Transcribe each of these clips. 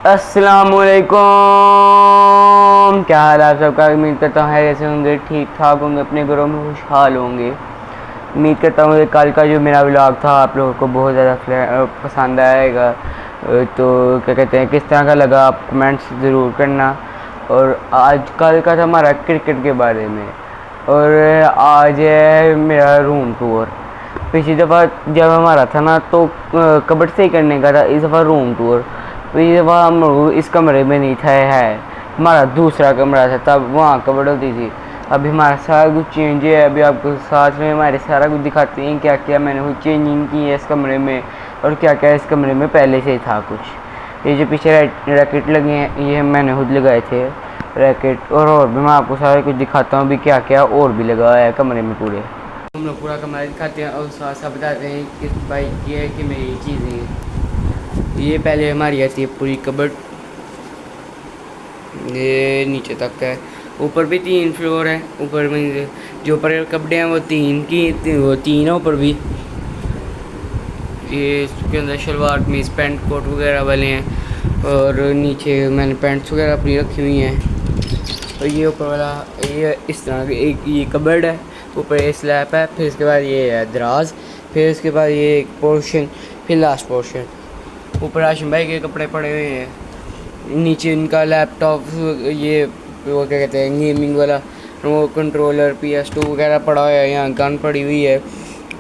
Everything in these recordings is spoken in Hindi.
अस्सलामुअलैकुम, क्या हाल है आप सबका। उम्मीद करता हूँ ऐसे होंगे, ठीक ठाक होंगे, अपने घरों में खुशहाल होंगे। उम्मीद करता हूँ कल का जो मेरा व्लॉग था आप लोगों को बहुत ज़्यादा पसंद आएगा। तो क्या कहते हैं, किस तरह का लगा आप कमेंट्स ज़रूर करना। और आज कल का था हमारा क्रिकेट के बारे में, और आज है मेरा रूम टूर। पिछली दफ़ा जब हमारा था ना तो कबर्ड से ही करने का था, इस दफ़ा रूम टूर। तो ये दफ़ा हम लोग इस कमरे में नहीं था, है हमारा दूसरा कमरा था, तब वहाँ कबर्ड होती थी। अभी हमारा सारा कुछ चेंज है। अभी आपको साथ में हमारे सारा कुछ दिखाते हैं क्या क्या मैंने कुछ चेंजिंग की है इस कमरे में, और क्या क्या इस कमरे में पहले से था कुछ। ये जो पीछे रैकेट लगे हैं ये मैंने खुद लगाए थे रैकेट, और भी मैं आपको सारा कुछ दिखाता हूँ अभी क्या क्या और भी लगा है कमरे में पूरे। हम लोग पूरा कमरा दिखाते हैं और साथ साथ बताते हैं किस बाइक की है कि मेरी चीज़ें हैं। ये पहले हमारी आती है पूरी कबर्ड, ये नीचे तक है। ऊपर भी 3 फ्लोर है, ऊपर में जो ऊपर कपड़े हैं वो 3 है ऊपर भी। ये इसके अंदर शलवार कमीज पैंट कोट वगैरह वाले हैं, और नीचे मैंने पैंट्स वगैरह अपनी रखी हुई हैं। और ये ऊपर वाला ये इस तरह की एक ये कबर्ड है, ऊपर ये स्लैब है, फिर इसके बाद ये है दराज, फिर इसके बाद ये एक पोर्शन, फिर लास्ट पोर्शन। ऊपर आशिम भाई के कपड़े पड़े हुए हैं, नीचे इनका लैपटॉप, ये वो क्या कहते हैं गेमिंग वाला रिमोट कंट्रोलर PS2 वगैरह पड़ा हुआ है, यहाँ गन पड़ी हुई है,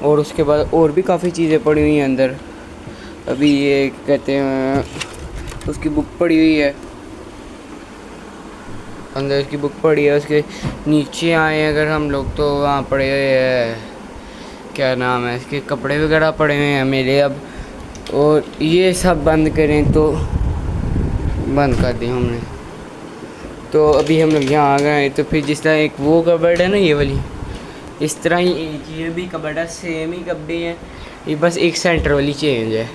और उसके बाद और भी काफ़ी चीज़ें पड़ी हुई हैं अंदर। अभी ये कहते हैं उसकी बुक पड़ी हुई है अंदर, उसकी बुक पड़ी है। उसके नीचे आए अगर हम लोग तो वहाँ पड़े हुए हैं, क्या नाम है इसके, कपड़े वगैरह पड़े हुए हैं मेरे अब। और ये सब बंद करें तो बंद कर दी हमने, तो अभी हम लोग यहाँ आ गए। तो फिर जिस तरह एक वो कबर्ड है ना ये वाली, इस तरह ही एक ये भी कबर्ड है, सेम ही कपड़े हैं, ये बस एक सेंटर वाली चेंज है।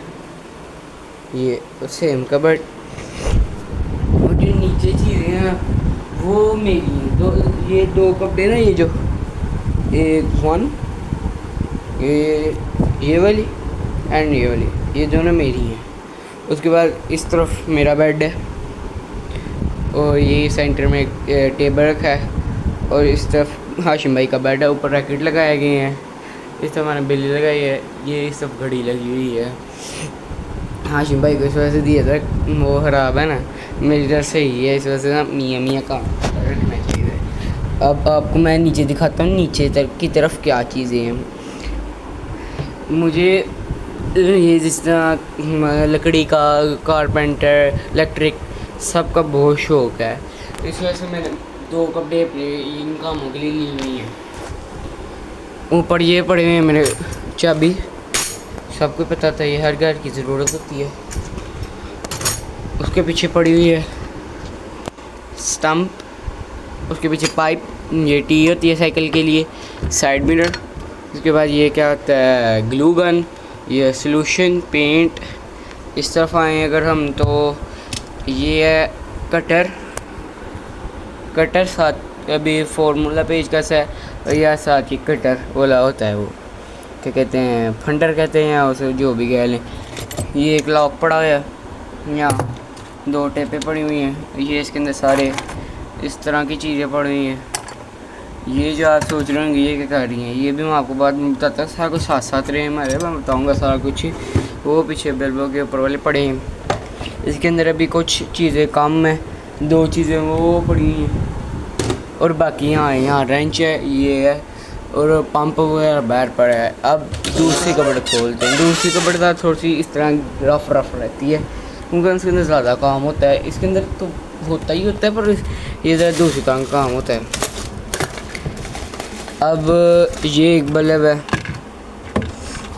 ये सेम कबर्ड, और जो नीचे चीज़ें हैं वो मेरी हैं। ये दो कपड़े ना, ये जो एक वन ये वाली एंड ये वाली, ये दोनों मेरी हैं। उसके बाद इस तरफ मेरा बेड है, और ये सेंटर में एक टेबल रखा है, और इस तरफ हाशिम भाई का बेड है, ऊपर रैकेट लगाए गए हैं। इस तरफ मैंने बिल्ली लगाई है, ये इस तरफ घड़ी लगी हुई है। हाशिम भाई को इस वजह से दिया था वो ख़राब है ना, मेरी तरफ सही है, इस वजह से ना मियाँ काम रखना चाहिए। अब आपको मैं नीचे दिखाता हूँ, नीचे की तरफ क्या चीज़ें हैं। मुझे ये जिस तरह लकड़ी का, कारपेंटर, इलेक्ट्रिक सब का बहुत शौक़ है, इस वजह से मैंने 2 कपड़े अपने इन कामों के लिए ली हुई हैं। ऊपर ये पड़े हुए हैं मेरे चाबी, सबको पता था ये हर घर की ज़रूरत होती है। उसके पीछे पड़ी हुई है स्टम्प, उसके पीछे पाइप, ये टी होती है साइकिल के लिए, साइड मिरर। उसके बाद ये क्या होता है ग्लू गन, ये सॉल्यूशन पेंट। इस तरफ आए अगर हम तो ये है कटर साथ अभी फार्मूला पेज का है, और यह साथ ही कटर वाला होता है, वो क्या कहते हैं फंडर कहते हैं या उसे जो भी कह लें। ये एक लॉक पड़ा है, यहाँ 2 टेपें पड़ी हुई हैं, ये इसके अंदर सारे इस तरह की चीज़ें पड़ी हुई हैं। ये जो आप सोच रहे होंगे ये क्या कर रही हैं, ये भी मैं आपको बाद में बताता, सारा कुछ साथ साथ रहे हमारे, मैं बताऊँगा सारा कुछ। वो पीछे बेल्बो के ऊपर वाले पड़े हैं, इसके अंदर अभी कुछ चीज़ें कम है, 2 चीज़ें वो पड़ी हैं, और बाकी यहाँ रेंच है, ये है, और पंप वगैरह बाहर पड़ा है। अब दूसरी कबर्ड खोलते हैं। दूसरी कबर्ड का थोड़ी सी इस तरह रफ रहती है, क्योंकि उसके अंदर ज़्यादा काम होता है, इसके अंदर तो होता ही होता है, पर ये ज़रा दूसरी तरह का काम होता है। अब ये एक बल्ब है,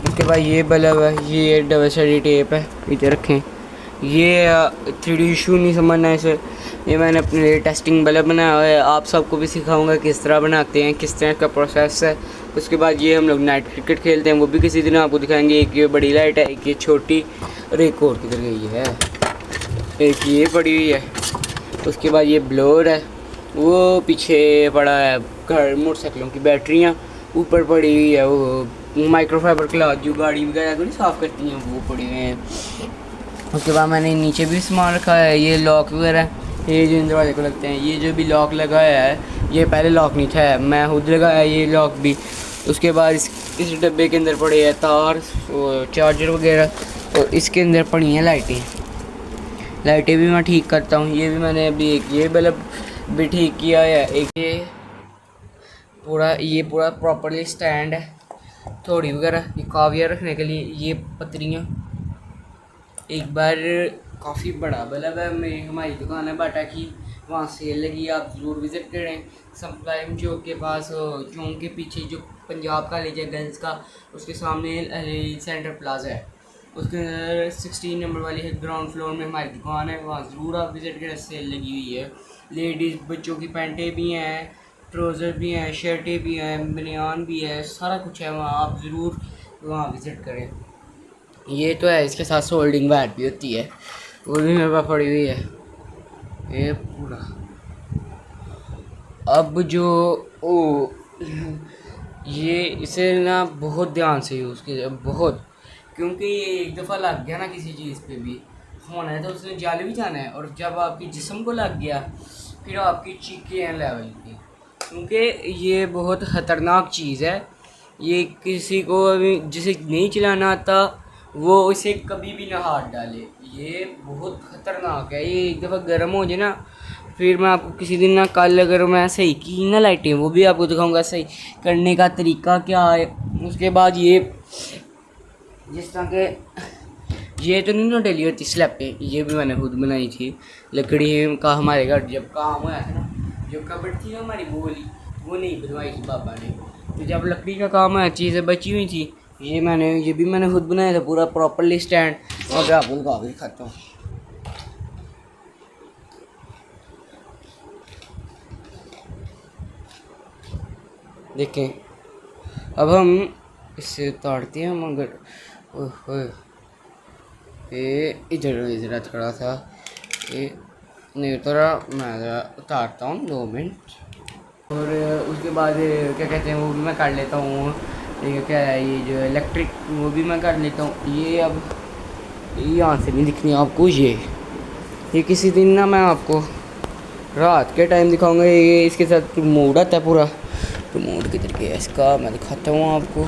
उसके बाद ये बल्ब है, ये डबल साइड टेप है, इधर रखें। ये 3D इशू नहीं समझना इसे, ये मैंने अपने लिए टेस्टिंग बल्ब बनाया हुआ है, आप सबको भी सिखाऊंगा किस तरह बनाते हैं, किस तरह का प्रोसेस है। उसके बाद ये हम लोग नाइट क्रिकेट खेलते हैं, वो भी किसी दिन आपको दिखाएंगे। एक ये बड़ी लाइट है, एक ये छोटी, और एक और किधर गई है, एक ये पड़ी हुई है। उसके बाद ये ब्लोअर है, वो पीछे पड़ा है, घर मोटरसाइकिलों की बैटरियाँ ऊपर पड़ी हुई है, वो माइक्रोफाइबर क्लॉथ जो गाड़ी वगैरह को नहीं साफ़ करती हैं वो पड़े हुए हैं। उसके बाद मैंने नीचे भी सामान रखा है, ये लॉक वगैरह, ये जो इन दरवाजे को लगते हैं, ये जो भी लॉक लगाया है ये पहले लॉक नहीं था, मैं खुद लगाया ये लॉक भी। उसके बाद इस डब्बे के अंदर पड़े हैं तार और चार्जर वगैरह, और इसके अंदर पड़ी हैं लाइटें भी मैं ठीक करता हूँ। ये भी मैंने अभी एक ये बल्ब भी ठीक किया है, एक ये पूरा प्रॉपरली स्टैंड है, थोड़ी वगैरह ये काविया रखने के लिए, ये पत्रियाँ। एक बार काफ़ी बड़ा बल्ब है, मेरी हमारी दुकान है बाटा की, वहाँ सेल लगी, आप ज़रूर विज़िट करें। सप्लाइम चौक के पास, चौक के पीछे जो पंजाब कॉलेज है गर्ल्स का, उसके सामने सेंटर प्लाजा है, उसके अंदर 16 नंबर वाली है, ग्राउंड फ्लोर में हमारी दुकान है, वहाँ ज़रूर आप विज़िट करें, सेल लगी हुई है। लेडीज़ बच्चों की पैंटें भी हैं, ट्राउज़र भी हैं, शर्टें भी हैं, बनियान भी है, सारा कुछ है वहाँ, आप ज़रूर वहाँ विज़िट करें। ये तो है, इसके साथ सोल्डिंग वायर भी होती है, वो भी मेरे पास पड़ी हुई है। ये पूरा अब जो ये इसे ना बहुत ध्यान से यूज़ कीजिए, बहुत, क्योंकि ये एक दफ़ा लग गया ना किसी चीज़ पे भी होना है तो उसने जाल भी जाना है, और जब आपके जिस्म को लग गया फिर आपकी चीखें हैं लेवल की, क्योंकि ये बहुत ख़तरनाक चीज़ है। ये किसी को अभी जिसे नहीं चलाना आता वो इसे कभी भी ना हाथ डाले, ये बहुत ख़तरनाक है। ये एक दफ़ा गर्म हो जाए ना, फिर मैं आपको किसी दिन ना, कल अगर मैं सही की ना लाइटें, वो भी आपको दिखाऊंगा सही करने का तरीका क्या है। उसके बाद ये जिस तरह के ये तो नहीं ना डेली होती स्लैपें, ये भी मैंने खुद बनाई थी लकड़ी का। हमारे घर जब काम हुआ था ना, जो कबर्ड थी ना हमारी वो नहीं बनवाई थी पापा ने, तो जब लकड़ी का काम हुआ चीज़ें बची हुई थी, ये भी मैंने खुद बनाया था पूरा प्रॉपरली स्टैंड, और आपको दिखा के दिखाता हूँ। देखें, अब हम इससे उतारते हैं, मगर ये इधर थोड़ा सा ये नहीं उतरा, मैं उतारता हूँ 2 मिनट। और उसके बाद क्या कहते हैं वो भी मैं कर लेता हूँ, ये क्या है, ये जो इलेक्ट्रिक वो भी मैं कर लेता हूँ। ये अब यहाँ से नहीं दिखनी आपको, ये किसी दिन ना मैं आपको रात के टाइम दिखाऊंगा। ये इसके साथ रिमोट आता है पूरा, रिमोट किधर गया इसका, मैं दिखाता हूँ आपको।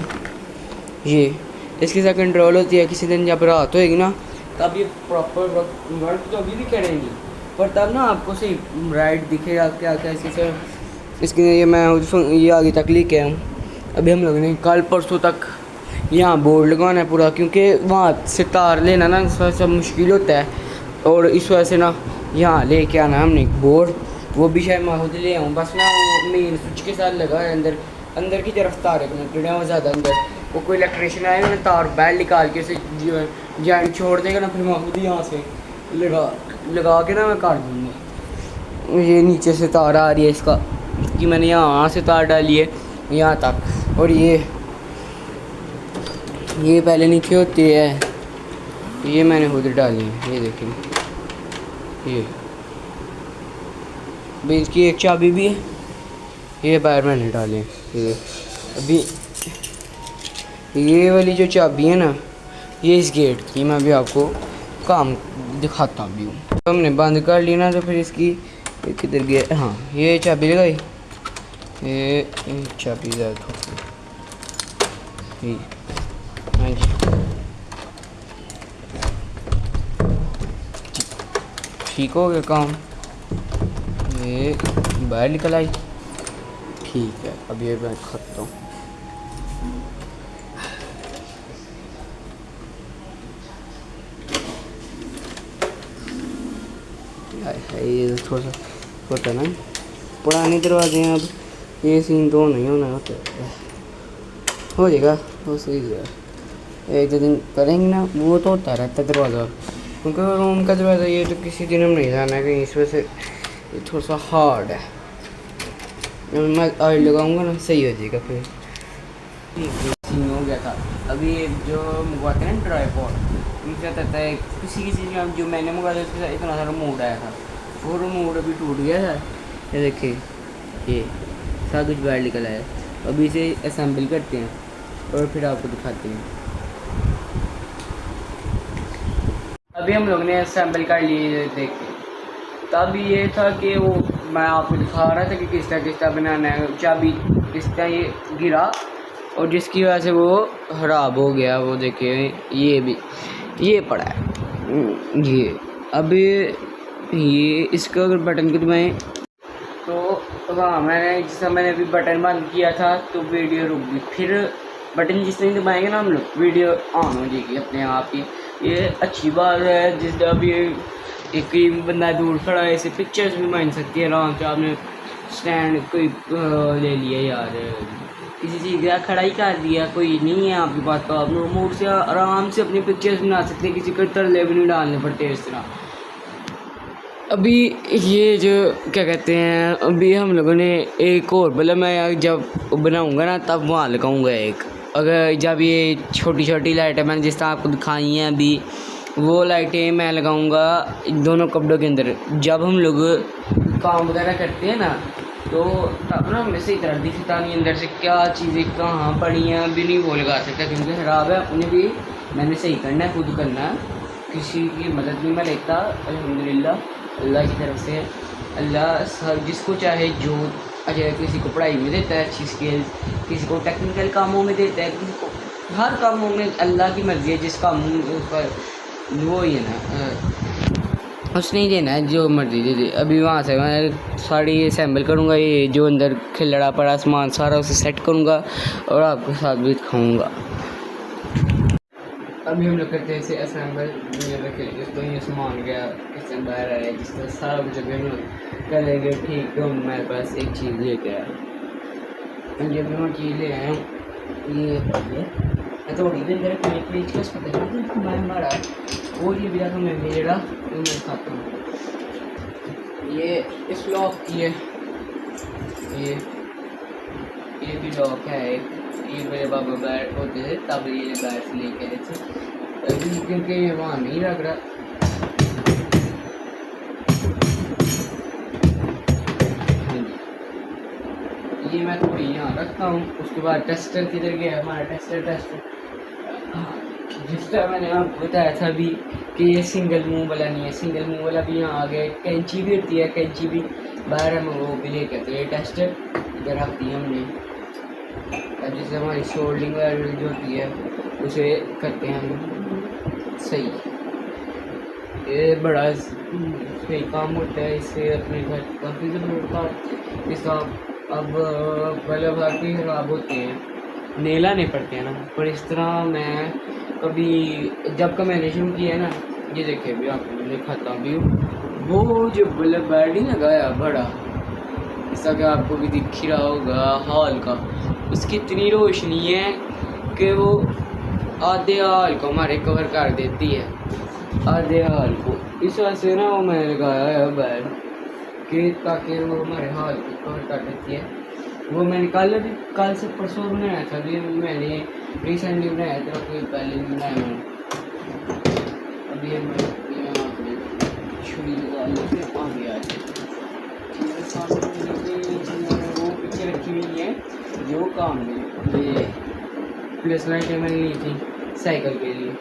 ये इसके साथ कंट्रोल होती है, किसी दिन जब रात होएगी ना तब ये प्रॉपर वर्क तो अभी भी करेंगी, पर तब ना आपको सही राइट दिखेगा क्या क्या इसके ये मैं ये आगे तक लेके आया हूँ। अभी हम लोग ने कल परसों तक यहाँ बोर्ड लगवाना है पूरा, क्योंकि वहाँ से तार लेना ना सब मुश्किल होता है, और इस वजह से ना यहाँ लेके आना है हमने बोर्ड, वो भी शायद मैं खुद ले आऊँ, बस ना वो मेन स्विच के साथ लगा है, अंदर की तरफ तार कनेक्टेड है वो ज़्यादा अंदर, वो कोई इलेक्ट्रिशियन आएगा ना तार बैल निकाल के उसे जॉइंट छोड़ देगा ना, फिर मैं खुद यहाँ से लगा के ना मैं काट दूँगा। ये नीचे से तार आ रही है इसका, कि मैंने यहाँ से तार डाली है यहाँ तक, और ये पहले नीचे होती है, ये मैंने खुद डाली है, ये देखें, ये अभी इसकी एक चाबी भी है, ये बाहर मैंने डाली है। ये अभी ये वाली जो चाबी है ना, ये इस गेट की, मैं अभी आपको काम दिखाता भी हूँ। तो हमने बंद कर ली ना, तो फिर इसकी किधर गया, हाँ ये चाबी लगाई, ये चाबी ज़्यादा हाँ जी, ठीक हो गया काम, ये बाहर निकल आई, ठीक है। अब ये मैं खाता हूँ, ये थोड़ा सा छोटा ना, पुराने दरवाजे हैं, अब ये सीन तो नहीं होना होता, हो जाएगा वो सही है, एक दो दिन करेंगे ना, वो तो होता रहता है दरवाज़ा, क्योंकि रूम का दरवाज़ा ये तो किसी दिन हम नहीं जाना है कहीं, इस वजह से ये थोड़ा सा हार्ड है। मैं ऑयल लगाऊंगा ना सही हो जाएगा फिर। सीन हो गया था अभी जो मंगवाते हैं ना ट्राईपॉड, उनके साथ आता है किसी चीज़ का, जो मैंने मंगवाया था उसके साथ इतना सारा मूड आया था, वो मूड अभी टूट गया था। ये देखिए, ये सब कुछ बाहर निकल आया, अभी इसे असेंबल करते हैं और फिर आपको दिखाते हैं। अभी हम लोग ने असेंबल कर लिए देखे। तब ये था कि वो मैं आपको दिखा रहा था कि किस तरह बनाना है। चाबी किस तरह ये गिरा और जिसकी वजह से वो ख़राब हो गया। वो देखिए ये भी ये पड़ा है ये। अब ये इसका अगर बटन को दबाएं तो हाँ मैंने अभी बटन बंद किया था तो वीडियो रुक गई। फिर बटन जिस तरह दबाएंगे ना हम लोग वीडियो ऑन हो जाएगी अपने आप ही। ये अच्छी बात है। जिस अभी एक बंदा दूर खड़ा है इसे पिक्चर्स भी बन सकती है आराम से। आपने स्टैंड कोई ले लिया यार, किसी चीज़ का खड़ा ही कर दिया, कोई नहीं है आपके पास तो आप रिमोट से आराम से अपनी पिक्चर्स बना सकते हैं। किसी को तरले भी नहीं डालने पड़ते इस तरह। अभी ये जो क्या कहते हैं, अभी हम लोगों ने एक और मतलब मैं जब बनाऊंगा ना तब वहाँ लगाऊंगा एक। अगर जब ये छोटी छोटी लाइटें मैंने जिस तरह आपको दिखाई हैं अभी वो लाइटें मैं लगाऊंगा दोनों कपड़ों के अंदर। जब हम लोग काम वगैरह करते हैं ना तो तब ना हमें सही तरह दिखता नहीं अंदर से क्या चीज़ें कहाँ पड़ी हैं। अभी नहीं वो लगा सकता क्योंकि ख़राब है। अपने भी मैंने सही करना है, खुद करना है, किसी की मदद नहीं मैं लेता। अल्हम्दुलिल्लाह अल्लाह की तरफ से। अल्लाह सब जिसको चाहे जो अच्छा किसी को पढ़ाई में देता है अच्छी स्किल्स, किसी को टेक्निकल कामों में देता है, किसी को हर कामों में। अल्लाह की मर्ज़ी है जिस काम पर वो ही है ना उसने ही देना है जो मर्ज़ी दे दे। अभी वहाँ से मैं साड़ी असेंबल करूँगा, ये जो अंदर खिलड़ा पड़ा सामान सारा उसे सेट करूँगा और आपके साथ भी दिखाऊँगा। अभी हम लोग करते हैं इसे असेंबल। तो ये सामान गया इससे बाहर आया जिस तरह सारा कुछ अभी हम लोग करेंगे ठीक। तो मेरे पास एक चीज़ लेके आया। जब मैं चीज़ ले आया हूँ ये थोड़ी देर मेरे पेज का पता नहीं मैं हमारा और ये भी मैं जरा मैं खाता हूँ। ये इस लॉक की है, ये भी लॉक है। ये मेरे बाबा बैठ होते थे तब ये बैठ से लेके आए थे अभी क्योंकि ये वहाँ नहीं लग रहा। ये मैं थोड़ी यहाँ रखता हूँ। उसके बाद टेस्टर किधर गया हमारा टेस्टर जिस तरह मैंने आपको बताया था अभी कि ये सिंगल मुंह वाला नहीं है। सिंगल मुंह वाला भी यहाँ आ गया। कैंची भी होती है, कैंची भी बाहर हम वो भी लेके आते हैं। टेस्टर इधर आती है हमने जैसे हमारी सोल्डिंग वगैरह जो होती है उसे करते हैं हम सही। ये बड़ा सही काम होता है। इससे अपने घर काफ़ी ज़रूरत का इसका अब बल्ब काफ़ी ख़राब होते हैं, नेला नहीं पड़ते हैं ना। पर इस तरह मैं कभी जब का मैंने शुरू किया है ना, ये देखिए अभी आपको मैं दिखाता हूँ व्यू। वो जो बल्ब बैटरी लगाया बड़ा जैसा कि आपको भी दिख ही रहा होगा हॉल का, उसकी इतनी रोशनी है कि वो आधे हॉल को हमारे कवर कर देती है, आधे हॉल को। इस वजह से ना वो मैंने लगाया है बैल कि ताकि वो हमारे हॉल को कवर कर देती है। वो मैंने कल से परसों बनाया था। अभी मैंने रिसेंटली बनाया था, कोई पहले भी बनाया मैंने। अभी मैं छुरी लगा लेते आ गया वो पीछे रखी हुई है जो काम में। ये प्लस लाइटें मैंने ली थी साइकिल के लिए,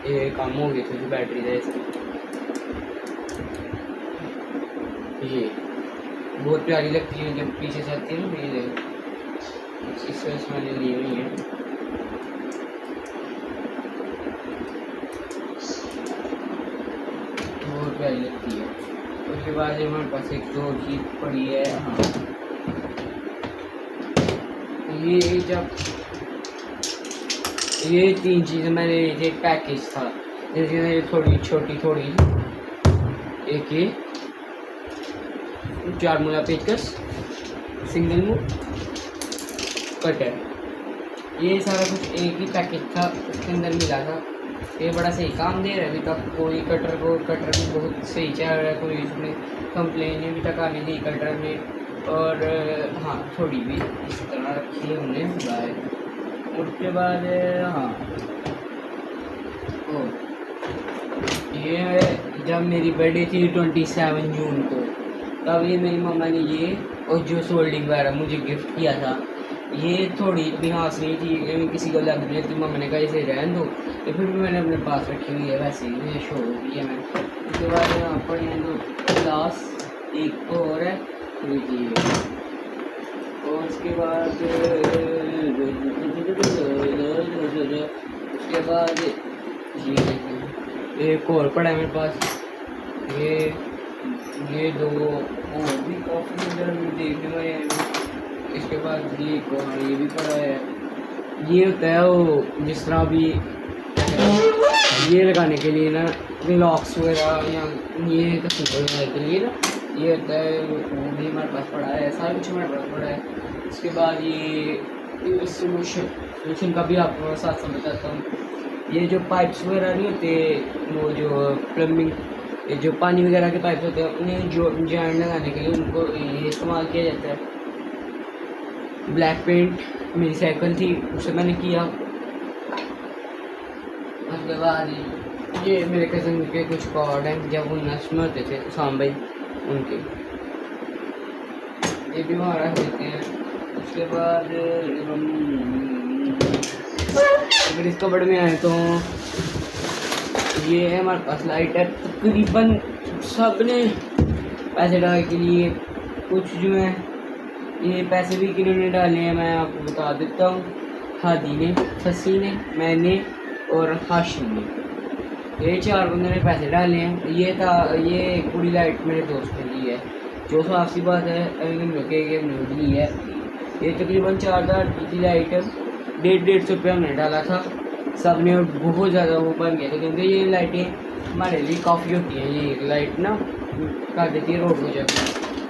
ये काम हो गई थी बैटरी जैसे। ये बहुत प्यारी लगती है जब पीछे से आती है ना। ये इस वजह से मैंने ली हुई है। बहुत प्यारी लगती है। उसके बाद हमारे पास एक दो चीज़ पड़ी है। हाँ ये जब ये तीन चीज़ें मैंने एक पैकेज था जैसे थोड़ी छोटी थोड़ी एक ये 4 मूला पेचकस, सिंगल मूव, कटर, ये सारा कुछ एक ही पैकेज था उसके अंदर मिला था। ये बड़ा सही काम दे रहा है अभी तक। कोई कटर भी बहुत सही चल रहा है, कोई इसमें कंप्लेन अभी तक आने दी कटर में। और हाँ थोड़ी भी इस तरह रखी है हमने बाहर। उसके बाद हाँ ये जब मेरी बर्थडे थी 27 जून को, तब ये मेरी मम्मा ने ये और जो सोल्डिंग वगैरह मुझे गिफ्ट किया था ये थोड़ी इतनी खास नहीं थी, किसी को लग रही थी, मम्मी ने कहा इसे रहने दो, तो फिर भी मैंने अपने पास रखी हुई है, वैसे ही ये शो होगी है मैं। उसके बाद यहाँ पर ये दो ग्लास एक और है ये, और उसके बाद ये एक और पड़ा है मेरे पास, ये दो और भी कॉफ़ी वगैरह भी देखने में आए। इसके बाद ये भी पड़ा है, ये होता है वो जिस तरह भी ये लगाने के लिए ना लॉक्स वगैरह या ये कंप्यूटर लगाने के लिए ना, ये होता है वो भी हमारे पास पड़ा है, सारा कुछ हमारे पास पड़ा है। उसके बाद ये सोल्यूशन का भी आपको साथ साथ बताता हूँ। ये जो पाइप्स वगैरह नहीं होते, वो जो प्लम्बिंग, जो पानी वगैरह के पाइप होते हैं, उन्हें जो जॉइंट लगाने के लिए उनको ये इस्तेमाल किया जाता है। ब्लैक पेंट मेरी साइकिल थी, उसे मैंने किया। उसके बाद ये मेरे कज़न के कुछ कार्ड हैं, जब वो नष्ट में होते थे उसाम भाई उनके, ये भी वहाँ रख देते हैं। उसके बाद अगर इसको बड़े में आए तो ये है हमारे पास लाइट है, तकरीबन सब ने पैसे डालने के लिए, कुछ जो है ये पैसे भी किन्होंने डाले हैं मैं आपको बता देता हूँ। हादी ने, फसी ने, मैंने और हाशिम ने, ये 4 बंदों ने पैसे डाले हैं। ये पूरी लाइट मेरे दोस्त ने ली है, जो साफ सी बात है, अभी हम लोग के ली है। ये तकरीबन 4000 की लाइट, 150 रुपये हमने डाला था सब ने, बहुत ज़्यादा वो बन गया था, क्योंकि ये लाइटें हमारे लिए काफ़ी होती हैं। ये लाइट ना कर देती है रोड को जब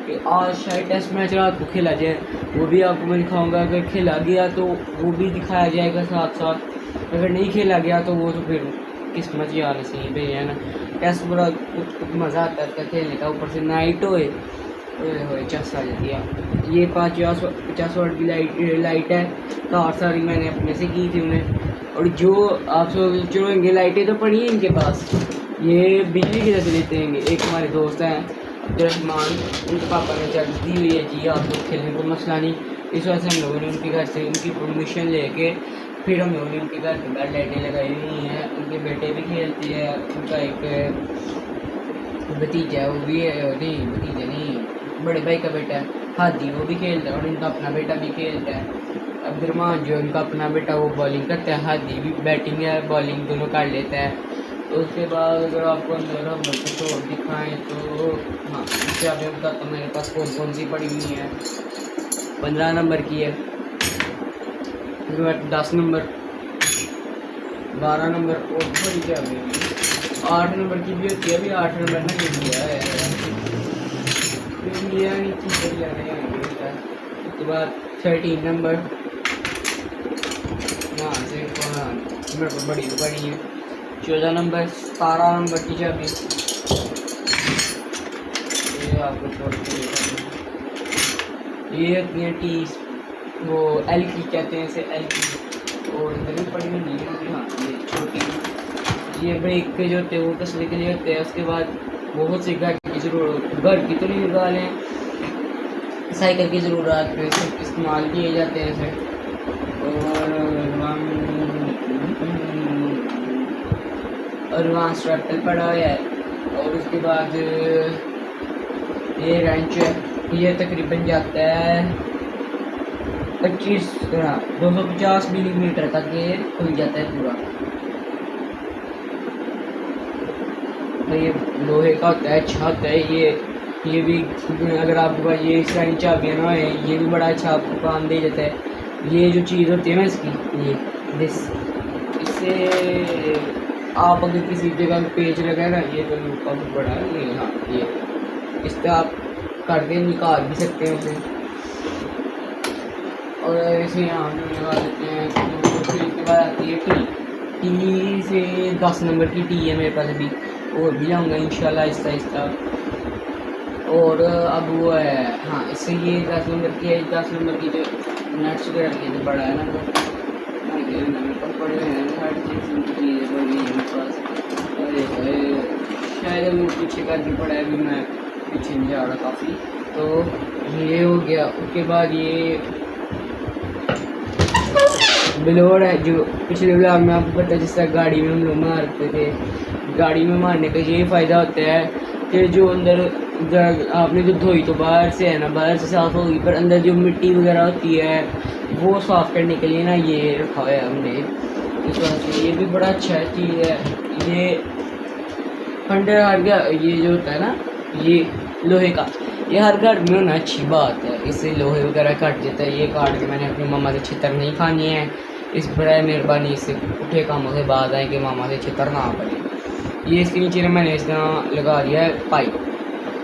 कि आज शायद टेस्ट मैच रात को खेला जाए, वो भी आपको मैं दिखाऊंगा। अगर खेला गया तो वो भी दिखाया जाएगा साथ साथ, अगर नहीं खेला गया तो वो तो फिर किस्मत ही आने से ही भाई है ना। टेस्ट बड़ा कुछ मज़ा आता है खेलने का, ऊपर से नाइट होए चस आ जाती है। ये 50 वाट की लाइट है, तार सारी मैंने अपने से की थी उन्हें। और जो आप सब चलोएंगे लाइटें तो पड़ी हैं इनके पास, ये बिजली की तरह लेते हैं। एक हमारे दोस्त हैं अब्दुलरहमान, उनके पापा ने चल दी हुई है जी, आप लोग खेलने को मसला नहीं। इस वजह से हम लोगों ने उनके घर से उनकी परमिशन लेके फिर हम लोगों ने उनके घर के बाहर लाइटें लगाई हुई हैं। उनके बेटे भी खेलते हैं, उनका एक भतीजा है, वो भी नहीं भतीजा नहीं, बड़े भाई का बेटा है हादी, वो भी खेलता है, और उनका अपना बेटा भी खेलता है अब्दुलरहमान जो उनका अपना बेटा, वो बॉलिंग करता है, हादी भी बैटिंग या बॉलिंग दोनों कर लेता है। तो उसके बाद अगर आपको अंदर हम कुछ और दिखाएँ तो हाँ, इससे आप बताता हूँ मेरे पास कौन कौन सी पड़ी हुई है। 15 नंबर की है, 10 नंबर, 12 नंबर और थोड़ी क्या है, 8 नंबर की भी होती है। अभी 8 नंबर ना ये दिया है, उसके बाद 13 नंबर, यहाँ से नंबर पर बड़ी बड़ी है। 14 नंबर, 17 नंबर की चाबी, ये आपको छोड़ के ये होती है टी, वो एल की कहते हैं इसे, एल की, और इधर भी पड़ी हुई नहीं है। हाँ ये छोटी, ये ब्रेक के जो होते हैं वो कसने के लिए होते हैं। उसके बाद बहुत सी घर की ज़रूरत, घर की तो नहीं लगा लें, साइकिल की ज़रूरत पे सब इस्तेमाल किए जाते हैं इसे। और वहाँ स्ट्रैपल पड़ा हुआ है, और उसके बाद ये रेंच है, ये तकरीबन जाता है 250 मिलीमीटर तक ये खुल जाता है पूरा। तो ये लोहे का होता है, अच्छा होता है ये भी। अगर आपके पास ये सारी चाबियाँ ना है, ये भी बड़ा अच्छा आपको काम दे देता है। ये जो चीज़ होती है ना इसकी, ये इससे आप अगर किसी जगह पेज लगाए ना, ये तो काफ़ी बड़ा है ये, हाँ ये इससे आप करके निकाल भी सकते हैं उसे, और ऐसे यहाँ लगा देते हैं। तो फिर इसके बाद आती है टी से 10 नंबर की टी है मेरे पास अभी, और भी लाऊंगा इंशाल्लाह आहिस्ता आहिस्ता। और अब वो है हाँ, इससे ये 10 नंबर की है, 10 नंबर की जो नट्स वगैरह की जो बड़ा है ना, तो पड़े हैं हर चीज़ चीज़ बड़ी मेरे पास। अरे शायद मैं पीछे का भी पड़ा है, अभी मैं पीछे नहीं जा रहा काफ़ी। तो ये हो गया। उसके बाद ये ब्लोअर है जो पिछले ब्लॉग में आपको पता है, जिस तरह गाड़ी में हम लोग मारते थे। गाड़ी में मारने का ये फ़ायदा होता है कि जो अंदर आपने जो धोई तो बाहर से है ना, बाहर से साफ़ होगी, पर अंदर जो मिट्टी वगैरह होती है वो साफ़ करने के लिए ना ये रखा हुआ है हमने। इस वजह से ये भी बड़ा अच्छा चीज़ है। ये फंडर हर घर, ये जो होता है ना ये लोहे का, ये हर घर में होना अच्छी बात है। इससे लोहे वगैरह कट जाता है। ये काट के मैंने अपनी मम्मा से छितर नहीं खानी है। इस बड़ा मेहरबानी इससे उठे कामों से बाद आए कि मामा से छितर ना पड़े। ये इसके नीचे मैंने इस तरह लगा दिया है पाइप।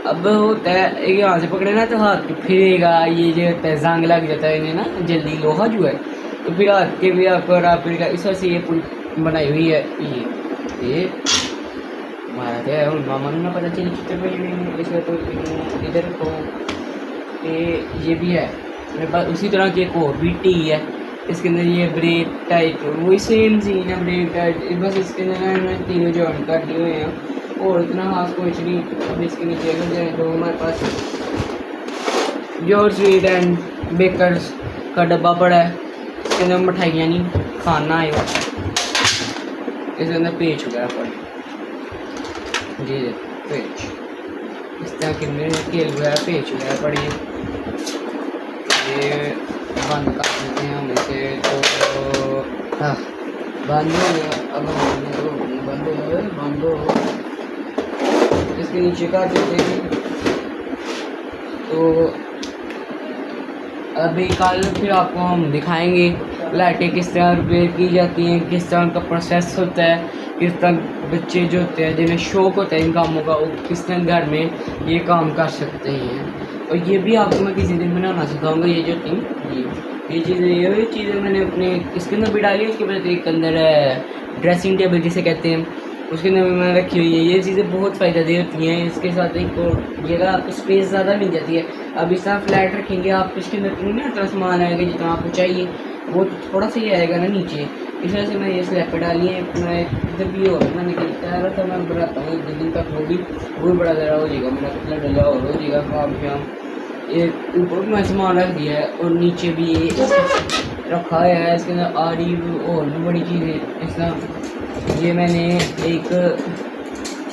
अब होता है यहाँ से पकड़े ना तो हाथ फिरेगा, ये जो होता है जंग लग जाता है इन्हें ना जल्दी लोहा जो है, तो फिर हाथ के भी आपको फिर इस वजह से ये पुल बनाई हुई है। ये मारा गया है मामा ने ना पता चली चित्र पर इसे तो इधर को ये भी है मेरे पास। उसी तरह की एक और भी टी है, इसके अंदर ये ब्रेक टाइप वही सेम सीन है, ब्रेक टाइप। बस इसके अंदर मैंने तीनों जॉइन कर दिए हुए हैं और इतना खास कुछ नहीं। अब इसके नीचे अगर जाए तो हमारे पास योर स्वीट एंड बेकर्स का डब्बा पड़ा है। इसके अंदर मिठाइयाँ नहीं खाना है, इसके अंदर पेच वगैरह पड़े जी पेच, इस तरह के मेरे तेल वगैरह पेच वगैरह पड़े। ये बंद कर देते हैं हम इसे, तो हाँ बंद हो गया। अब बंद हो इसके नीचे काट देते हैं। तो अभी कल फिर आपको हम दिखाएंगे लाइटें किस तरह रिपेयर की जाती हैं, किस तरह का प्रोसेस होता है, किस तरह बच्चे जो होते हैं जिन्हें शौक़ होता है इन कामों का वो किस तरह घर में ये काम कर सकते हैं। और ये भी आपको मैं किसी दिन बनाना सिखाऊंगा। ये जो थी ये चीज़ें मैंने अपने इसके अंदर भी डाली है। उसके बाद एक अंदर ड्रेसिंग टेबल जिसे कहते हैं, उसके अंदर भी मैंने रखी हुई है। ये चीज़ें बहुत फ़ायदा दे होती हैं। इसके साथ एक और जगह आपको स्पेस ज़्यादा मिल जाती है। अब इस तरह फ्लैट रखेंगे आप, इसके अंदर नहीं ना इतना सामान आएगा जितना आपको चाहिए, वो थोड़ा सा ही आएगा ना नीचे। इस वजह से मैंने ये स्लैब डाली है। मैं इधर भी और मैंने कह रहा था मैं बनाता हूँ एक दिन तक, वो भी बड़ा ज़रा हो जाएगा मेरा, कितना डला और हो जाएगा काम शाम। एक ऊपर भी मैं सामान रख दिया है और नीचे भी ये रखा है। इसके अंदर आ रही और भी बड़ी चीज़ें इस तरह। ये मैंने एक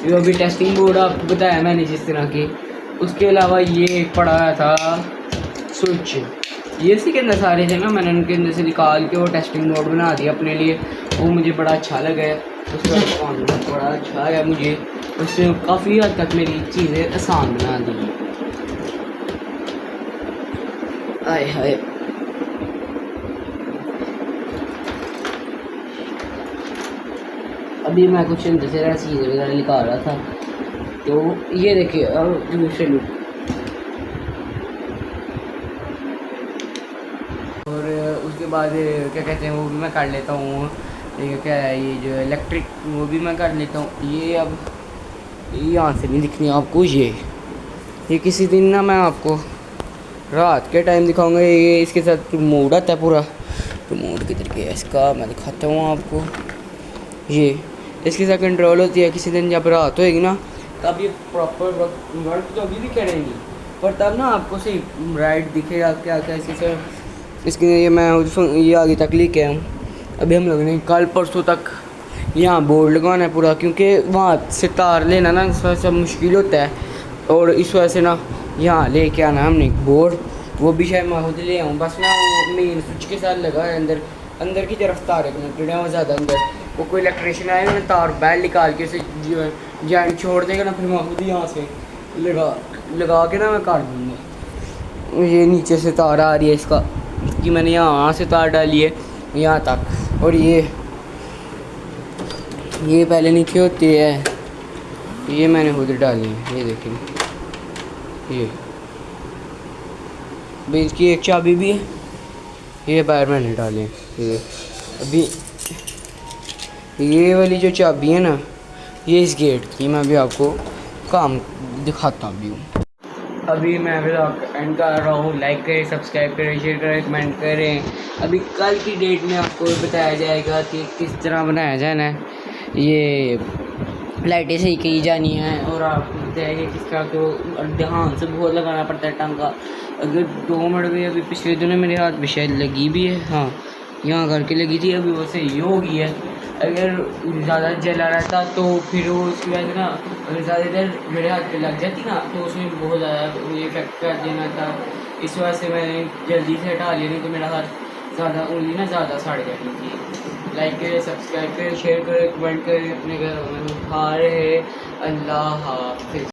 जो अभी टेस्टिंग बोर्ड आपको बताया मैंने जिस तरह के, उसके अलावा ये एक पड़ा था स्विच। ये इसी के अंदर सारे थे ना, मैंने उनके अंदर से निकाल के वो टेस्टिंग बोर्ड बना दिया अपने लिए। वो मुझे बड़ा अच्छा लगा है, उसका बड़ा अच्छा है मुझे, उससे काफ़ी हद तक मेरी चीज़ें आसान बना दी। आए हाय अभी मैं कुछ अंदर से चीज़ें वगैरह निकाल रहा था, तो ये देखिए और दूसरे लुक। और उसके बाद क्या कहते हैं वो भी मैं कर लेता हूँ। ये क्या है ये जो इलेक्ट्रिक वो भी मैं कर लेता हूँ। ये अब यहाँ से नहीं दिखनी आपको। ये किसी दिन ना मैं आपको रात के टाइम दिखाऊंगा। ये इसके साथ मोड आता है पूरा, तो मोड किधर गया इसका, मैं दिखाता हूँ आपको। ये इसके साथ कंट्रोल होती है। किसी दिन जब रात होएगी ना तब ये प्रॉपर वर्क तो अभी भी करेंगी, पर तब ना आपको सही ब्राइट दिखेगा क्या क्या इसके साथ। इसके ये मैं ये आगे तक लेके आया हूँ। अभी हम लोगों ने कल परसों तक यहाँ बोर्ड लगवाना है पूरा, क्योंकि वहाँ से तार लेना ना इस वजह से मुश्किल होता है। और इस वजह से ना यहाँ लेके आना हमने बोर्ड, वो भी शायद मैं खुद ले आऊँ। बस ना वो मेन स्विच के साथ लगा है अंदर की तरफ तार है कनेक्टेड है वो ज़्यादा अंदर। वो कोई इलेक्ट्रिशियन आएगा ना तार बैल निकाल के उसे जॉइंट छोड़ देगा ना, फिर मैं खुद यहाँ से लगा के ना मैं काट दूँगा। ये नीचे से तार आ रही है इसका कि मैंने यहाँ से तार डाली है यहाँ तक। और ये पहले नीचे होती है, ये मैंने खुद डाली है। ये देखिए ये भी इसकी एक चाबी भी है, ये बाहर मैंने डाली है। ये अभी ये वाली जो चाबी है ना ये इस गेट की, मैं अभी आपको काम दिखाता भी हूँ। अभी मैं एंड कर रहा हूँ। लाइक करें, सब्सक्राइब करें, शेयर करें, कमेंट करें। अभी कल की डेट में आपको बताया जाएगा कि किस तरह बनाया जाना है, ये लाइटें सही की जानी है। और आपको बताइए किस तरह को ध्यान से बहुत लगाना पड़ता है टांका। अगर 2 मिनट गए, अभी पिछले दिनों मेरे हाथ में शायद लगी भी है, हाँ यहाँ करके लगी थी, अभी वो सही हो गई है। अगर ज़्यादा जला रहता तो फिर वो उसकी वजह से ना, अगर ज़्यादा देर मेरे हाथ पे लग जाती ना तो उसमें बहुत ज़्यादा मुझे इफेक्ट कर देना था। इस वजह से मैंने जल्दी से हटा लिया, नहीं तो मेरा हाथ ज़्यादा उंगली ना ज़्यादा सड़ जाती थी। लाइक करें, सब्सक्राइब करें, शेयर करें, कमेंट करें, अपने घर में खा रहे। अल्लाह हाफिज़।